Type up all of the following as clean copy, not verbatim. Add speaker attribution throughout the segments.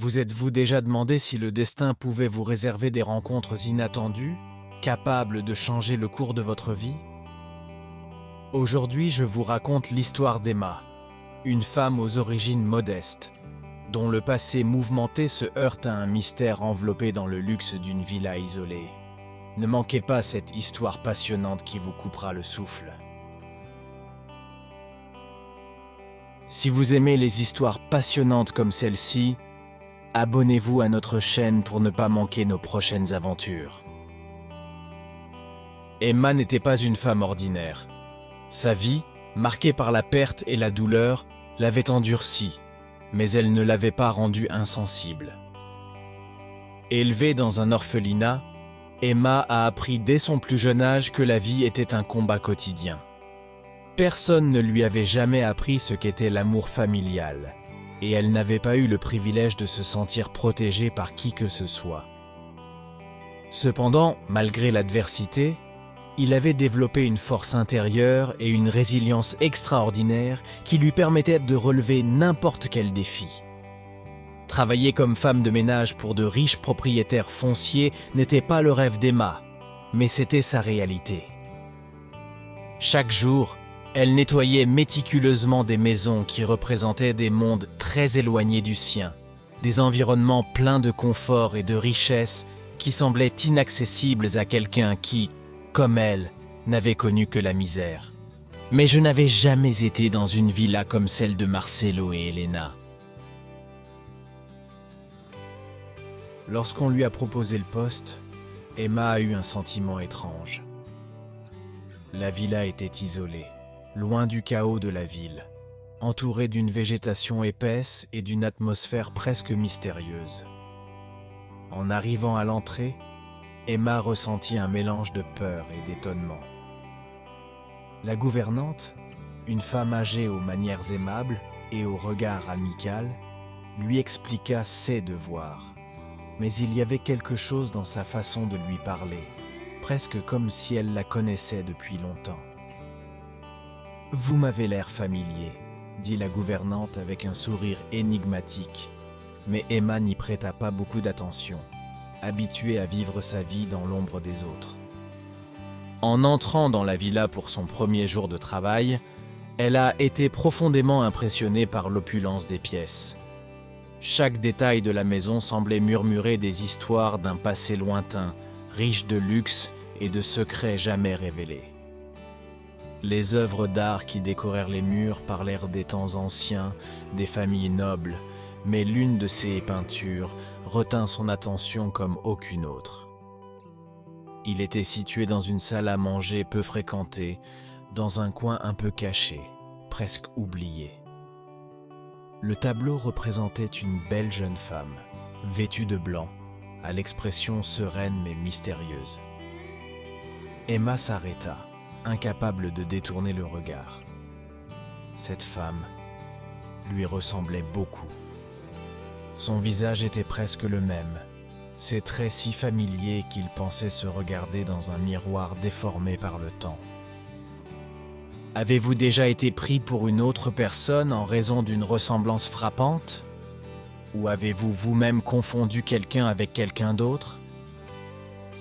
Speaker 1: Vous êtes-vous déjà demandé si le destin pouvait vous réserver des rencontres inattendues, capables de changer le cours de votre vie? Aujourd'hui, je vous raconte l'histoire d'Emma, une femme aux origines modestes, dont le passé mouvementé se heurte à un mystère enveloppé dans le luxe d'une villa isolée. Ne manquez pas cette histoire passionnante qui vous coupera le souffle. Si vous aimez les histoires passionnantes comme celle-ci, abonnez-vous à notre chaîne pour ne pas manquer nos prochaines aventures. Emma n'était pas une femme ordinaire. Sa vie, marquée par la perte et la douleur, l'avait endurcie, mais elle ne l'avait pas rendue insensible. Élevée dans un orphelinat, Emma a appris dès son plus jeune âge que la vie était un combat quotidien. Personne ne lui avait jamais appris ce qu'était l'amour familial, et elle n'avait pas eu le privilège de se sentir protégée par qui que ce soit. Cependant, malgré l'adversité, il avait développé une force intérieure et une résilience extraordinaire qui lui permettaient de relever n'importe quel défi. Travailler comme femme de ménage pour de riches propriétaires fonciers n'était pas le rêve d'Emma, mais c'était sa réalité. Chaque jour, elle nettoyait méticuleusement des maisons qui représentaient des mondes très éloignés du sien, des environnements pleins de confort et de richesse qui semblaient inaccessibles à quelqu'un qui, comme elle, n'avait connu que la misère. Mais je n'avais jamais été dans une villa comme celle de Marcelo et Elena. Lorsqu'on lui a proposé le poste, Emma a eu un sentiment étrange. La villa était isolée, loin du chaos de la ville, entourée d'une végétation épaisse et d'une atmosphère presque mystérieuse. En arrivant à l'entrée, Emma ressentit un mélange de peur et d'étonnement. La gouvernante, une femme âgée aux manières aimables et au regard amical, lui expliqua ses devoirs. Mais il y avait quelque chose dans sa façon de lui parler, presque comme si elle la connaissait depuis longtemps. « Vous m'avez l'air familier », dit la gouvernante avec un sourire énigmatique, mais Emma n'y prêta pas beaucoup d'attention, habituée à vivre sa vie dans l'ombre des autres. En entrant dans la villa pour son premier jour de travail, elle a été profondément impressionnée par l'opulence des pièces. Chaque détail de la maison semblait murmurer des histoires d'un passé lointain, riche de luxe et de secrets jamais révélés. Les œuvres d'art qui décorèrent les murs parlèrent des temps anciens, des familles nobles, mais l'une de ces peintures retint son attention comme aucune autre. Il était situé dans une salle à manger peu fréquentée, dans un coin un peu caché, presque oublié. Le tableau représentait une belle jeune femme, vêtue de blanc, à l'expression sereine mais mystérieuse. Emma s'arrêta, incapable de détourner le regard. Cette femme lui ressemblait beaucoup. Son visage était presque le même, ses traits si familiers qu'il pensait se regarder dans un miroir déformé par le temps. Avez-vous déjà été pris pour une autre personne en raison d'une ressemblance frappante? Ou avez-vous vous-même confondu quelqu'un avec quelqu'un d'autre?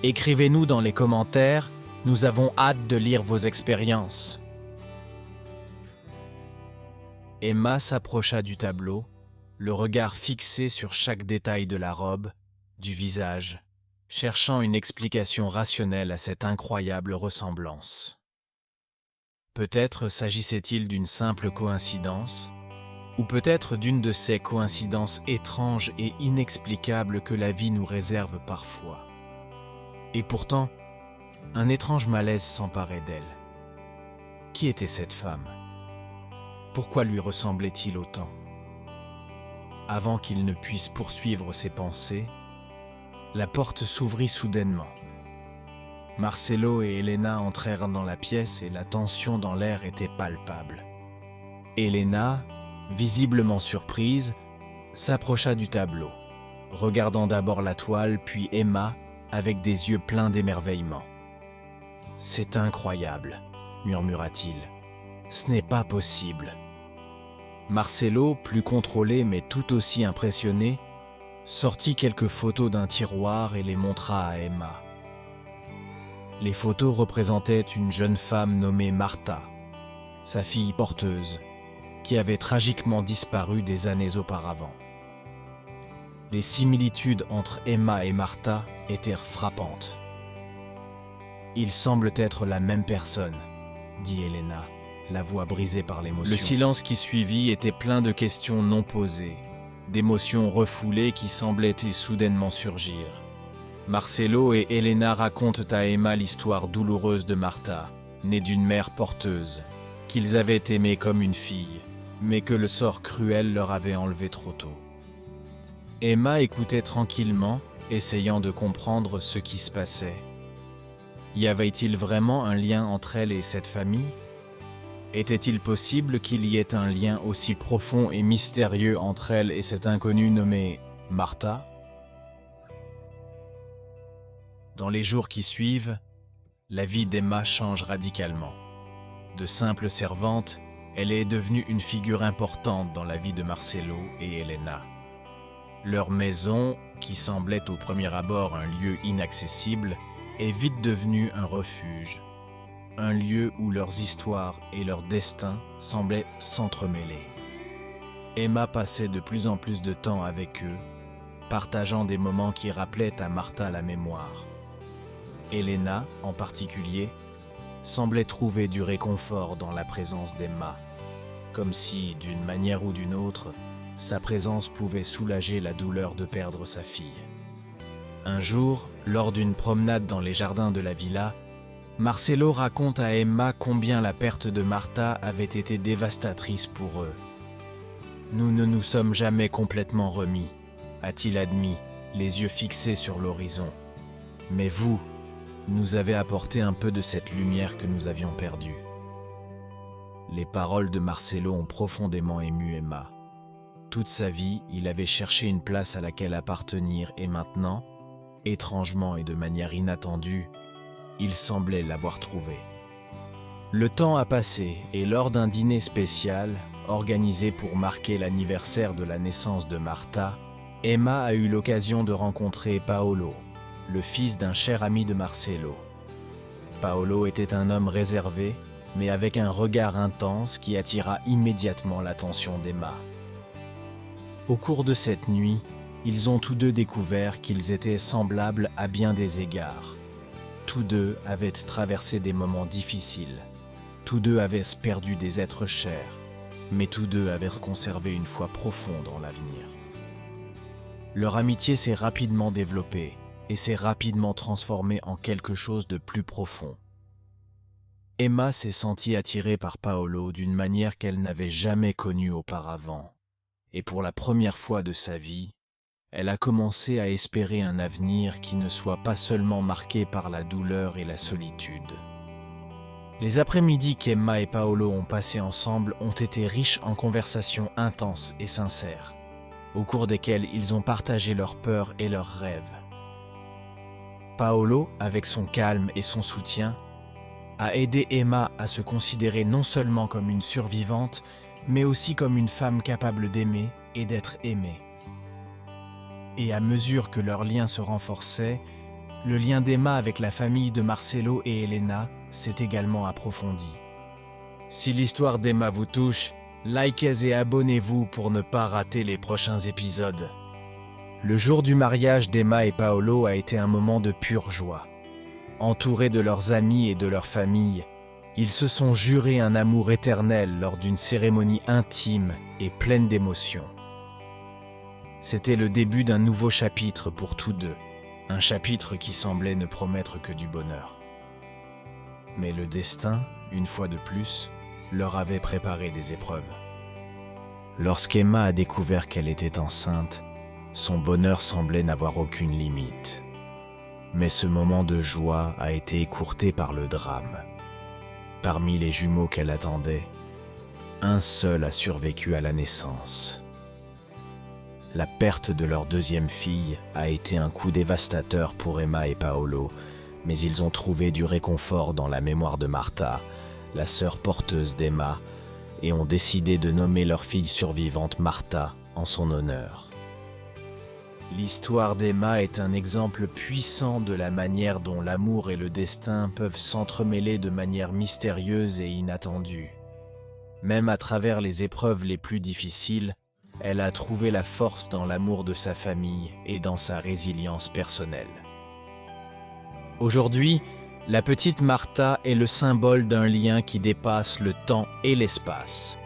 Speaker 1: Écrivez-nous dans les commentaires, nous avons hâte de lire vos expériences. Emma s'approcha du tableau, le regard fixé sur chaque détail de la robe, du visage, cherchant une explication rationnelle à cette incroyable ressemblance. Peut-être s'agissait-il d'une simple coïncidence, ou peut-être d'une de ces coïncidences étranges et inexplicables que la vie nous réserve parfois. Et pourtant, un étrange malaise s'emparait d'elle. Qui était cette femme? Pourquoi lui ressemblait-il autant? Avant qu'il ne puisse poursuivre ses pensées, la porte s'ouvrit soudainement. Marcelo et Elena entrèrent dans la pièce et la tension dans l'air était palpable. Elena, visiblement surprise, s'approcha du tableau, regardant d'abord la toile puis Emma avec des yeux pleins d'émerveillement. « C'est incroyable », murmura-t-il. « Ce n'est pas possible. » Marcelo, plus contrôlé mais tout aussi impressionné, sortit quelques photos d'un tiroir et les montra à Emma. Les photos représentaient une jeune femme nommée Martha, sa fille porteuse, qui avait tragiquement disparu des années auparavant. Les similitudes entre Emma et Martha étaient frappantes. « Ils semblent être la même personne », dit Elena, la voix brisée par l'émotion. Le silence qui suivit était plein de questions non posées, d'émotions refoulées qui semblaient soudainement surgir. Marcelo et Elena racontent à Emma l'histoire douloureuse de Martha, née d'une mère porteuse, qu'ils avaient aimée comme une fille, mais que le sort cruel leur avait enlevée trop tôt. Emma écoutait tranquillement, essayant de comprendre ce qui se passait. Y avait-il vraiment un lien entre elle et cette famille ? Était-il possible qu'il y ait un lien aussi profond et mystérieux entre elle et cette inconnue nommée Martha ? Dans les jours qui suivent, la vie d'Emma change radicalement. De simple servante, elle est devenue une figure importante dans la vie de Marcelo et Elena. Leur maison, qui semblait au premier abord un lieu inaccessible, est vite devenue un refuge, un lieu où leurs histoires et leurs destins semblaient s'entremêler. Emma passait de plus en plus de temps avec eux, partageant des moments qui rappelaient à Martha la mémoire. Elena, en particulier, semblait trouver du réconfort dans la présence d'Emma, comme si, d'une manière ou d'une autre, sa présence pouvait soulager la douleur de perdre sa fille. Un jour, lors d'une promenade dans les jardins de la villa, Marcelo raconte à Emma combien la perte de Martha avait été dévastatrice pour eux. « Nous ne nous sommes jamais complètement remis », a-t-il admis, les yeux fixés sur l'horizon. « Mais vous, nous avez apporté un peu de cette lumière que nous avions perdue. » Les paroles de Marcelo ont profondément ému Emma. Toute sa vie, il avait cherché une place à laquelle appartenir et maintenant, étrangement et de manière inattendue, il semblait l'avoir trouvée. Le temps a passé et lors d'un dîner spécial, organisé pour marquer l'anniversaire de la naissance de Martha, Emma a eu l'occasion de rencontrer Paolo, le fils d'un cher ami de Marcelo. Paolo était un homme réservé, mais avec un regard intense qui attira immédiatement l'attention d'Emma. Au cours de cette nuit, ils ont tous deux découvert qu'ils étaient semblables à bien des égards. Tous deux avaient traversé des moments difficiles. Tous deux avaient perdu des êtres chers, mais tous deux avaient conservé une foi profonde en l'avenir. Leur amitié s'est rapidement développée et s'est rapidement transformée en quelque chose de plus profond. Emma s'est sentie attirée par Paolo d'une manière qu'elle n'avait jamais connue auparavant. Et pour la première fois de sa vie, elle a commencé à espérer un avenir qui ne soit pas seulement marqué par la douleur et la solitude. Les après-midi qu'Emma et Paolo ont passés ensemble ont été riches en conversations intenses et sincères, au cours desquelles ils ont partagé leurs peurs et leurs rêves. Paolo, avec son calme et son soutien, a aidé Emma à se considérer non seulement comme une survivante, mais aussi comme une femme capable d'aimer et d'être aimée. Et à mesure que leur lien se renforçait, le lien d'Emma avec la famille de Marcelo et Elena s'est également approfondi. Si l'histoire d'Emma vous touche, likez et abonnez-vous pour ne pas rater les prochains épisodes. Le jour du mariage d'Emma et Paolo a été un moment de pure joie. Entourés de leurs amis et de leur famille, ils se sont jurés un amour éternel lors d'une cérémonie intime et pleine d'émotions. C'était le début d'un nouveau chapitre pour tous deux, un chapitre qui semblait ne promettre que du bonheur. Mais le destin, une fois de plus, leur avait préparé des épreuves. Lorsqu'Emma a découvert qu'elle était enceinte, son bonheur semblait n'avoir aucune limite. Mais ce moment de joie a été écourté par le drame. Parmi les jumeaux qu'elle attendait, un seul a survécu à la naissance. La perte de leur deuxième fille a été un coup dévastateur pour Emma et Paolo, mais ils ont trouvé du réconfort dans la mémoire de Martha, la sœur porteuse d'Emma, et ont décidé de nommer leur fille survivante Martha en son honneur. L'histoire d'Emma est un exemple puissant de la manière dont l'amour et le destin peuvent s'entremêler de manière mystérieuse et inattendue. Même à travers les épreuves les plus difficiles, elle a trouvé la force dans l'amour de sa famille et dans sa résilience personnelle. Aujourd'hui, la petite Martha est le symbole d'un lien qui dépasse le temps et l'espace.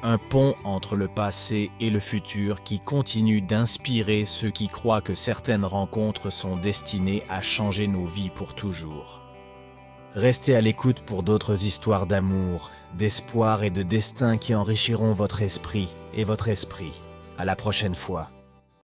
Speaker 1: Un pont entre le passé et le futur qui continue d'inspirer ceux qui croient que certaines rencontres sont destinées à changer nos vies pour toujours. Restez à l'écoute pour d'autres histoires d'amour, d'espoir et de destin qui enrichiront votre esprit et votre esprit. À la prochaine fois.